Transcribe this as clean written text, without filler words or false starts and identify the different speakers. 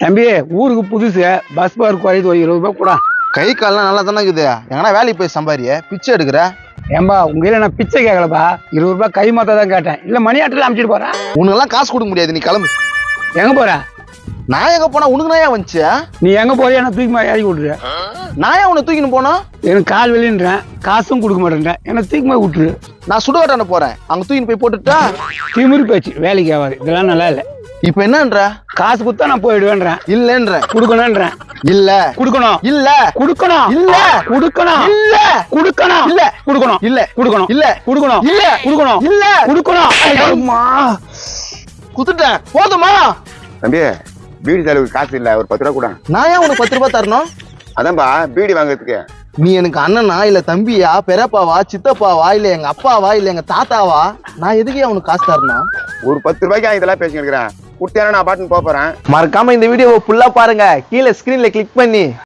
Speaker 1: தம்பி ஊருக்கு புதுசு பஸ் பார் குறையுது ஒரு 20 ரூபாய் கூட.
Speaker 2: கை கால்லாம் நல்லா தானே இருக்குது. எங்கன்னா வேலைக்கு போய் சம்பாரிய பிச்சை எடுக்கிற.
Speaker 1: ஏம்பா உங்க கையில நான் பிச்சை கேட்கலப்பா, 20 ரூபாய் கை மாத்த தான் கேட்டேன். இல்ல மணி ஆட்டில் அமுச்சிட்டு போறேன்.
Speaker 2: உனக்கெல்லாம் காசு கொடுக்க முடியாது, நீ கிளம்பு.
Speaker 1: எங்க போற?
Speaker 2: நான் எங்க போனா உனக்கு நாயா வந்துச்சு?
Speaker 1: நீ எங்க போறியா? என்ன தூக்கி இறக்கி விட்டுரு.
Speaker 2: நாயா உன்னை தூக்கின்னு போனா?
Speaker 1: எனக்கு கால் வெளின்றேன், காசும் கொடுக்க மாட்டேன்றேன். என்ன தூக்கி போய் விட்டுரு.
Speaker 2: நான் சுடுகாட்டான போறேன், அங்க தூக்கின்னு போய் போட்டுட்டா?
Speaker 1: திமிரு பேச்சு, வேலைக்கு ஆகாது. இதெல்லாம் நல்லா இல்ல.
Speaker 2: இப்ப என்னன்ற?
Speaker 1: காசு கொடுத்தா நான் போயிடுவேன்றேன்.
Speaker 2: இல்லன்ற.
Speaker 1: கொடுக்கணும்ன்றேன்.
Speaker 2: இல்ல
Speaker 1: கொடுக்கணும்.
Speaker 2: இல்ல
Speaker 1: கொடுக்கணும்.
Speaker 2: இல்ல
Speaker 1: கொடுக்கணும்.
Speaker 2: இல்ல
Speaker 1: கொடுக்கணும்.
Speaker 2: இல்ல
Speaker 1: கொடுக்கணும்.
Speaker 2: இல்ல
Speaker 1: கொடுக்கணும்.
Speaker 2: இல்ல
Speaker 1: கொடுக்கணும்.
Speaker 2: இல்ல
Speaker 1: கொடுக்கணும்.
Speaker 2: இல்ல
Speaker 1: கொடுக்கணும்.
Speaker 2: அம்மா குத்துட்டேன், போதுமா?
Speaker 3: தம்பி பீடி செலவுக்கு காசு இல்ல, ஒரு 10 ரூபா கூட.
Speaker 2: நான் ஏன் உனக்கு 10 ரூபாய் தரணும்?
Speaker 3: அதான்பா பீடி வாங்குறதுக்கு.
Speaker 2: நீ எனக்கு அண்ணனா இல்ல தம்பியா, பெரியப்பாவா, சித்தப்பாவா, இல்ல எங்க அப்பாவா, இல்ல எங்க தாத்தாவா? நான் எதுக்கு அவனுக்கு காசு தரணும்?
Speaker 3: ஒரு 10 ரூபாய்க்கு இதெல்லாம் பேசிக்கிறேன். குடுத்தேன்னா நான் பாட்டுன்னு போறேன்.
Speaker 2: மறக்காம இந்த வீடியோவை ஃபுல்லா பாருங்க, கீழே ஸ்கிரீன்ல கிளிக் பண்ணி